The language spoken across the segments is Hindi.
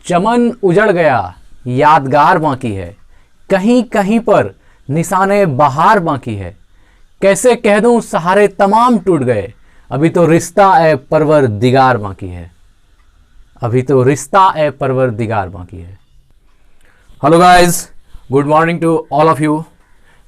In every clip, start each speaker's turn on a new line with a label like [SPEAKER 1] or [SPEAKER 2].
[SPEAKER 1] चमन उजड़ गया यादगार बाकी है, कहीं कहीं पर निशाने बहार बाकी है। कैसे कह दूं सहारे तमाम टूट गए, अभी तो रिश्ता ए परवरदिगार बाकी है, अभी तो रिश्ता ए परवरदिगार बाकी है। Hello guys, good morning to all of you.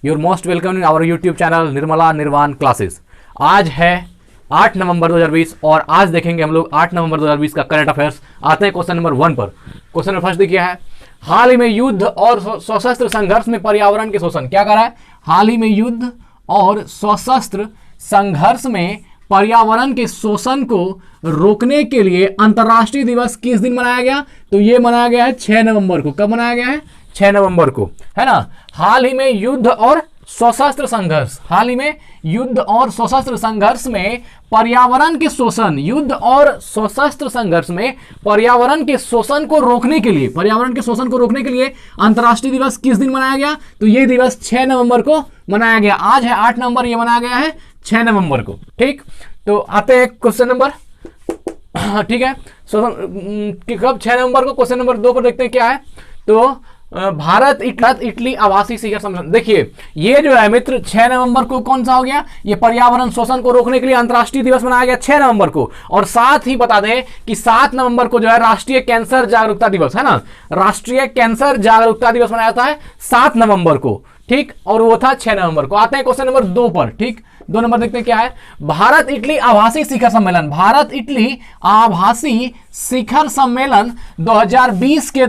[SPEAKER 1] Your most welcome in our YouTube channel Nirmala Nirvana Classes. आज है 8 नवंबर 2020 और आज देखेंगे हम लोग 8 नवंबर 2020 का करंट अफेयर्स। आते हैं क्वेश्चन नंबर 1 पर। क्वेश्चन नंबर फर्स्ट देखिए है, हाल ही में युद्ध और सशस्त्र संघर्ष में पर्यावरण के शोषण। क्या कर रहा है? हाल ही में युद्ध और सशस्त्र संघर्ष में पर्यावरण के शोषण को रोकने के लिए अंतर्राष्ट्रीय दिवस किस दिन मनाया गया? तो ये मनाया गया है 6 नवंबर को। कब मनाया गया है? 6 नवंबर को, है ना। हाल ही में युद्ध और सशस्त्र संघर्ष, हाल ही में युद्ध और सशस्त्र संघर्ष में पर्यावरण के शोषण, युद्ध और सशस्त्र संघर्ष में पर्यावरण के शोषण को रोकने के लिए, पर्यावरण के शोषण को रोकने के लिए अंतर्राष्ट्रीय दिवस किस दिन मनाया गया? तो ये दिवस 6 नवंबर को मनाया गया। आज है 8 नवंबर, ये मनाया गया है 6 नवंबर को। ठीक, तो आते हैं क्वेश्चन नंबर, ठीक है, कब 6 नवंबर को। क्वेश्चन नंबर 2 पर देखते हैं क्या है। तो भारत इटली आवासीय शिखर सम्मेलन। देखिए ये जो है मित्र 6 नवंबर को कौन सा हो गया? ये पर्यावरण शोषण को रोकने के लिए अंतर्राष्ट्रीय दिवस मनाया गया 6 नवंबर को। और साथ ही बता दें कि 7 नवंबर को जो है राष्ट्रीय कैंसर जागरूकता दिवस, है ना। राष्ट्रीय कैंसर जागरूकता दिवस मनाया जाता है 7 नवंबर को, ठीक, और वो था 6 नवंबर को। आते हैं क्वेश्चन नंबर 2 पर। ठीक, 2 नंबर देखते हैं क्या है। भारत इटली आभासी शिखर सम्मेलन, भारत इटली आभासी शिखर सम्मेलन 2020 के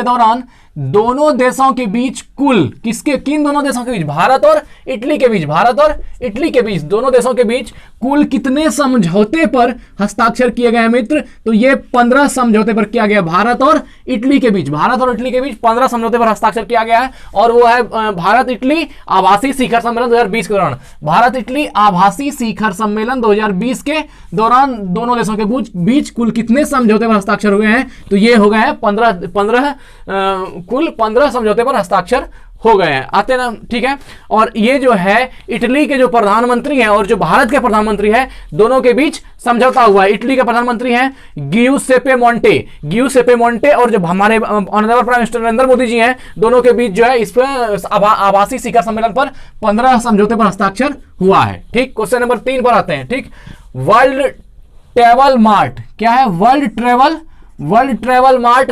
[SPEAKER 1] दौरान दोनों देशों के बीच कुल किन दोनों देशों के बीच? भारत और इटली के बीच, भारत और इटली के बीच, दोनों देशों के बीच कुल कितने समझौते पर हस्ताक्षर किए गए हैं मित्र? तो ये 15 समझौते पर किया गया। भारत और इटली के बीच, भारत और इटली के बीच 15 समझौते पर हस्ताक्षर किया गया है। और वो है भारत इटली आभासी शिखर सम्मेलन 2020 के दौरान। भारत इटली आभासी शिखर सम्मेलन 2020 के दौरान दोनों देशों के बीच कुल कितने समझौते पर हस्ताक्षर हुए हैं? तो ये हो गए हैं 15 कुल 15 समझौते पर हस्ताक्षर हो गए हैं। आते ना, ठीक है। और ये जो है इटली के जो प्रधानमंत्री हैं और जो भारत के प्रधानमंत्री हैं, दोनों के बीच समझौता हुआ है। इटली के प्रधानमंत्री हैं गियुसेप्पे मोंटे और जो हमारे honourable prime minister Narendra Modi ji हैं, दोनों के बीच जो है इस पर आभासी शिखर सम्मेलन पर 15 समझौते पर हस्ताक्षर हुआ है। ठीक, क्वेश्चन नंबर 3 पर आते हैं। ठीक, वर्ल्ड ट्रेवल मार्ट क्या है? वर्ल्ड ट्रेवल मार्ट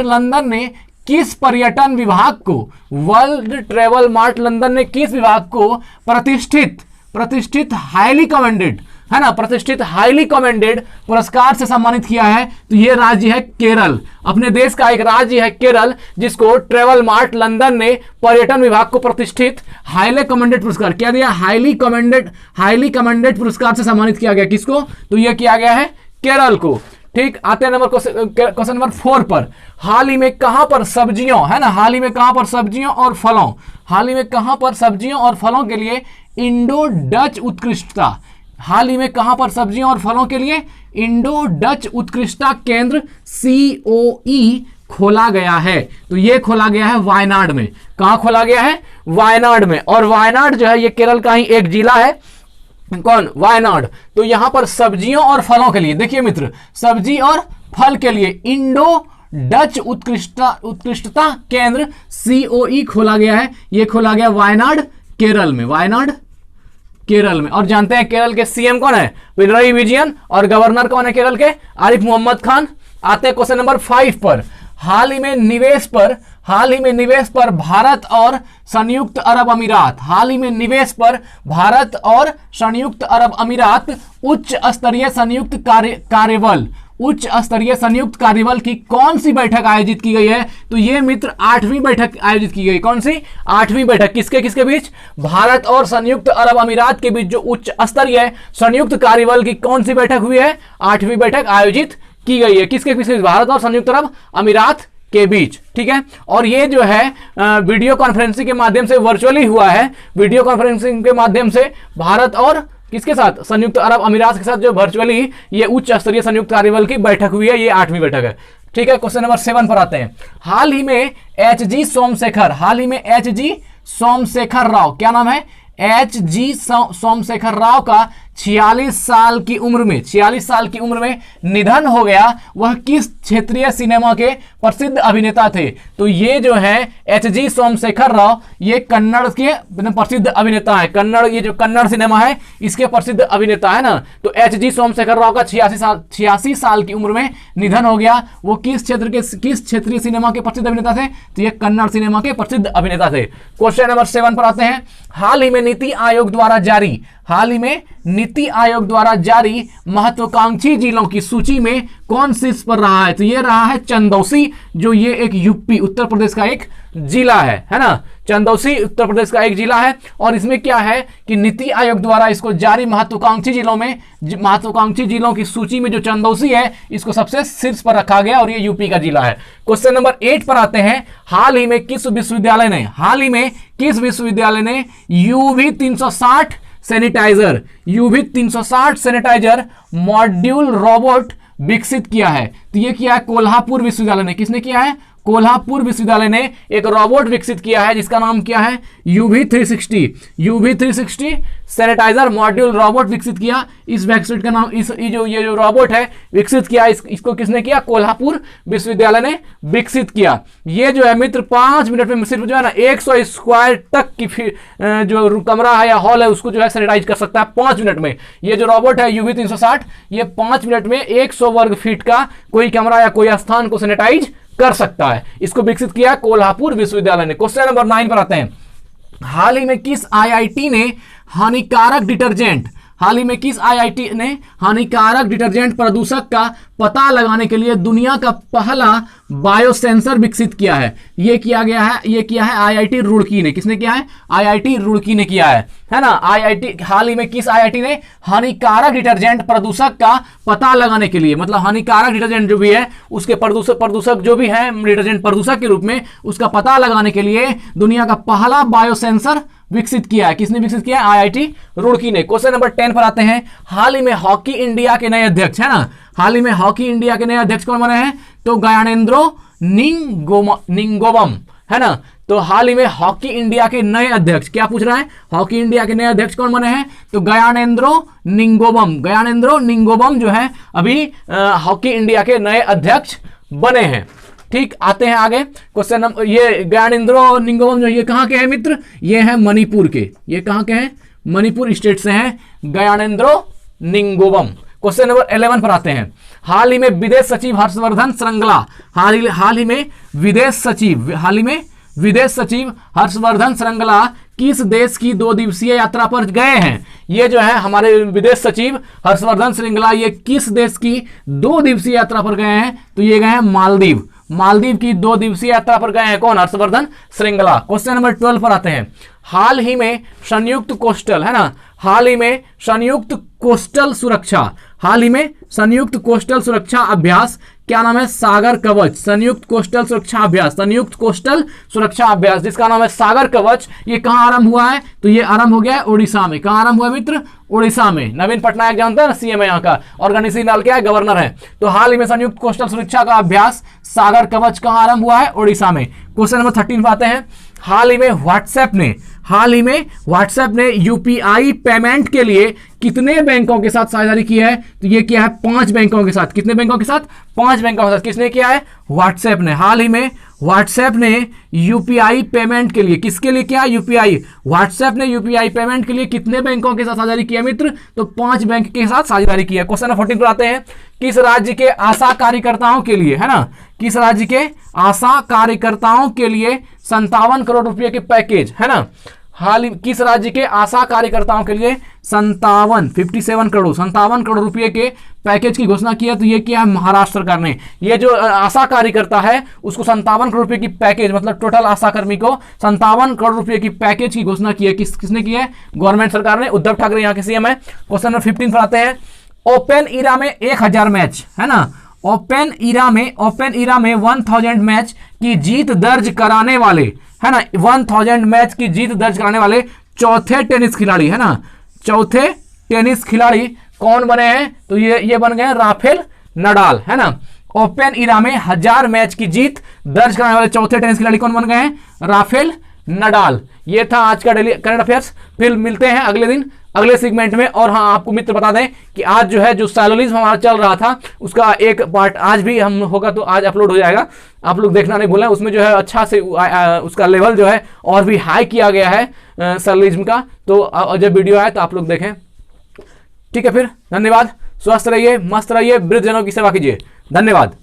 [SPEAKER 1] लंदन ने किस पर्यटन विभाग को, वर्ल्ड ट्रेवल मार्ट लंदन ने किस विभाग को प्रतिष्ठित हाईली कमेंडेड, है ना, प्रतिष्ठित हाईली कमेंडेड पुरस्कार से सम्मानित किया है? तो ये राज्य है केरल। अपने देश का एक राज्य है केरल, जिसको ट्रेवल मार्ट लंदन ने पर्यटन विभाग को प्रतिष्ठित हाईली कमेंडेड पुरस्कार क्या दिया? हाईली कमेंडेड पुरस्कार से सम्मानित किया गया। किसको? तो ये किया गया है केरल को। ठीक, आते हैं क्वेश्चन नंबर 4 पर। हाल ही में कहां पर सब्जियों, है ना, हाल ही में कहां पर सब्जियों और फलों के लिए इंडो डच उत्कृष्टता, हाल ही में कहां पर सब्जियों और फलों के लिए इंडो डच उत्कृष्टता केंद्र COE खोला गया है? तो ये खोला गया है वायनाड में। कहां खोला गया है? वायनाड में। और वायनाड जो है ये केरल का ही एक जिला है। कौन? वायनाड। तो यहां पर सब्जियों और फलों के लिए, देखिए मित्र, सब्जी और फल के लिए इंडो डच उत्कृष्टता केंद्र COE खोला गया है। यह खोला गया वायनाड केरल में, और जानते हैं केरल के CM कौन है? पिनराई विजयन। और गवर्नर कौन है केरल के? आरिफ मोहम्मद खान। आते हैं क्वेश्चन नंबर 5 पर। हाल ही में निवेश पर भारत और संयुक्त अरब अमीरात, हाल ही में निवेश पर भारत और संयुक्त अरब अमीरात उच्च स्तरीय संयुक्त कार्यबल की कौन सी बैठक आयोजित की गई है? तो ये मित्र 8वीं बैठक आयोजित की गई। कौन सी? 8वीं बैठक। किसके बीच? भारत और संयुक्त अरब अमीरात के बीच जो उच्च स्तरीय संयुक्त कार्यबल की कौन सी बैठक हुई है? 8वीं बैठक आयोजित की गई है। किसके बीच? भारत और संयुक्त अरब अमीरात के बीच। ठीक है, और ये जो है वीडियो कॉन्फ्रेंसिंग के माध्यम से वर्चुअली हुआ है। वीडियो कॉन्फ्रेंसिंग के माध्यम से भारत और किसके साथ? संयुक्त अरब अमीरात के साथ जो वर्चुअली ये उच्च स्तरीय संयुक्त कार्यबल की बैठक हुई है, ये 8वीं बैठक है। ठीक है, क्वेश्चन नंबर 7 पर आते हैं। हाल ही में HG सोमशेखर राव, क्या नाम है? HG सोमशेखर राव का 46 साल की उम्र में, 46 साल की उम्र में निधन हो गया, वह किस क्षेत्रीय सिनेमा के प्रसिद्ध अभिनेता थे? तो ये जो है एच.जी. सोमशेखर राव, ये कन्नड़ के प्रसिद्ध अभिनेता है। कन्नड़, ये जो कन्नड़ सिनेमा है इसके प्रसिद्ध अभिनेता है ना। तो एच.जी. सोमशेखर राव का 86 साल की उम्र में निधन हो गया। वो किस क्षेत्रीय सिनेमा के प्रसिद्ध अभिनेता थे? तो ये कन्नड़ सिनेमा के प्रसिद्ध अभिनेता थे। क्वेश्चन नंबर 7 पर आते हैं। हाल ही में नीति आयोग द्वारा जारी महत्वाकांक्षी जिलों की सूची में कौन शीर्ष पर रहा है? तो ये रहा है चंदौसी, जो ये एक यूपी उत्तर प्रदेश का एक जिला है ना। चंदौसी उत्तर प्रदेश का एक जिला है। और इसमें क्या है कि नीति आयोग द्वारा इसको जारी महत्वाकांक्षी जिलों की सूची में जो चंदौसी है इसको सबसे शीर्ष पर रखा गया और ये यूपी का जिला है। क्वेश्चन नंबर 8 पर आते हैं। हाल ही में किस विश्वविद्यालय ने यूवी 360 सैनिटाइजर मॉड्यूल रोबोट विकसित किया है? तो ये किया है कोल्हापुर विश्वविद्यालय ने। किसने किया है? कोल्हापुर विश्वविद्यालय ने एक रोबोट विकसित किया है जिसका नाम क्या है? यूवी 360 सैनिटाइजर मॉड्यूल रोबोट विकसित किया। इस वैक्सीन का नाम, ये जो रोबोट है विकसित किया, इसको किसने किया? कोल्हापुर विश्वविद्यालय ने विकसित किया। ये जो है मित्र 5 मिनट में सिर्फ जो है ना 100 स्क्वायर तक की जो कमरा है या हॉल है उसको जो है सैनिटाइज कर सकता है 5 मिनट में। ये जो रोबोट है यूवी 360 ये 5 मिनट में 100 वर्ग फीट का कोई कमरा या कोई स्थान को सैनिटाइज कर सकता है। इसको विकसित किया कोल्हापुर विश्वविद्यालय ने। क्वेश्चन नंबर 9 पर आते हैं। हाल ही में किस आईआईटी ने हानिकारक डिटर्जेंट प्रदूषक का पता लगाने के लिए दुनिया का पहला बायोसेंसर विकसित किया है? ये किया है आईआईटी रुड़की ने। किसने किया है? आईआईटी रुड़की ने किया है ना। हाल ही में किस आईआईटी ने हानिकारक डिटर्जेंट प्रदूषक का पता लगाने के लिए, मतलब हानिकारक डिटर्जेंट जो भी है उसके प्रदूषक जो भी है डिटर्जेंट प्रदूषक के रूप में, उसका पता लगाने के लिए दुनिया का पहला बायोसेंसर विकसित किया है? किसने विकसित किया? आईआईटी रुड़की ने। क्वेश्चन नंबर 10 पर आते हैं। हाल ही में हॉकी इंडिया के नए अध्यक्ष है ना, हाल ही में हॉकी इंडिया के नए अध्यक्ष कौन बने हैं? तो गयानेंद्रो निंगोबम है ना। तो हाल ही में हॉकी इंडिया के नए अध्यक्ष, क्या पूछ रहा है? हॉकी इंडिया के नए अध्यक्ष कौन बने हैं? तो गयानेंद्रो निंगोबम जो है अभी हॉकी इंडिया के नए अध्यक्ष बने हैं। ठीक, आते हैं आगे। क्वेश्चन नंबर, ये गयानेंद्रो निंगोबम जो ये कहाँ के हैं मित्र? ये है मणिपुर के। ये कहाँ के हैं? मणिपुर स्टेट से हैं गयानेंद्रो निंगोबम। क्वेश्चन नंबर 11 पर आते हैं। हाल ही में विदेश सचिव हर्षवर्धन श्रृंगला किस देश की 2 दिवसीय यात्रा पर गए हैं? ये जो है हमारे विदेश सचिव हर्षवर्धन श्रृंगला ये किस देश की 2 दिवसीय यात्रा पर गए हैं? तो ये गए हैं मालदीव की 2 दिवसीय यात्रा पर गए हैं। कौन? हर्षवर्धन श्रृंगला। क्वेश्चन नंबर 12 पर आते हैं। हाल ही में संयुक्त कोस्टल सुरक्षा अभ्यास, क्या नाम है? सागर कवच। संयुक्त कोस्टल सुरक्षा अभ्यास जिसका नाम है सागर कवच, ये कहां आरंभ हुआ है? तो ये आरंभ हो गया है उड़ीसा में। कहां आरंभ हुआ मित्र? उड़ीसा में। नवीन पटनायक जानते हैं ना, सीएम है यहाँ का, और गणेशी लाल क्या है? गवर्नर है। तो हाल ही में संयुक्त कोस्टल सुरक्षा का अभ्यास सागर कवच कहां आरंभ हुआ है? उड़ीसा में। क्वेश्चन नंबर 13 पर आते हैं। हाल ही में व्हाट्सएप ने यूपीआई पेमेंट के लिए कितने बैंकों के साथ साझेदारी की है? तो ये किया है 5 बैंकों के साथ। कितने बैंकों के साथ? 5 बैंकों के साथ। किसने किया है? व्हाट्सएप ने। हाल ही में व्हाट्सएप ने यूपीआई पेमेंट के लिए, किसके लिए किया? यूपीआई। व्हाट्सएप ने यूपीआई पेमेंट के लिए कितने बैंकों के साथ साझेदारी किया मित्र? तो 5 बैंक के साथ साझेदारी किया। क्वेश्चन नंबर 14 पर आते हैं। किस राज्य के आशा कार्यकर्ताओं के लिए, है ना, किस राज्य के आशा कार्यकर्ताओं के लिए 57 करोड़ रुपए के पैकेज, है ना, किस राज्य के आशा कार्यकर्ताओं के लिए 57 करोड़ रुपए के पैकेज की घोषणा की है? तो ये किया है महाराष्ट्र सरकार ने। ये जो आशा कार्यकर्ता है उसको 57 करोड़ रुपए की पैकेज, मतलब टोटल आशा कर्मी को 57 करोड़ रुपए की पैकेज की घोषणा की है। किसने की है? गवर्नमेंट सरकार ने। उद्धव ठाकरे यहाँ के सीएम है। क्वेश्चन नंबर 15 पर आते हैं। ओपन इरा में 1000 मैच, है ना, ओपन इरा में 1000 मैच की जीत दर्ज कराने वाले, है ना, 1000 मैच की जीत दर्ज कराने वाले चौथे टेनिस खिलाड़ी, है ना, चौथे टेनिस खिलाड़ी कौन बने हैं? तो ये बन गए राफेल नडाल, है ना। ओपन इरा में 1000 मैच की जीत दर्ज कराने वाले चौथे टेनिस खिलाड़ी कौन बन गए हैं? Rafael Nadal. ये था आज का डेली करंट अफेयर्स। फिर मिलते हैं अगले दिन अगले सेगमेंट में। और हाँ, आपको मित्र बता दें कि आज जो है जो सैलोलिज्म हमारा चल रहा था उसका एक पार्ट आज भी हम होगा तो आज अपलोड हो जाएगा, आप लोग देखना नहीं भूलें। उसमें जो है अच्छा से उसका लेवल जो है और भी हाई किया गया है सैलोलिज्म का। तो जब वीडियो आए तो आप लोग देखें। ठीक है, फिर धन्यवाद, स्वस्थ रहिए, मस्त रहिए, वृद्धजनों की सेवा कीजिए। धन्यवाद।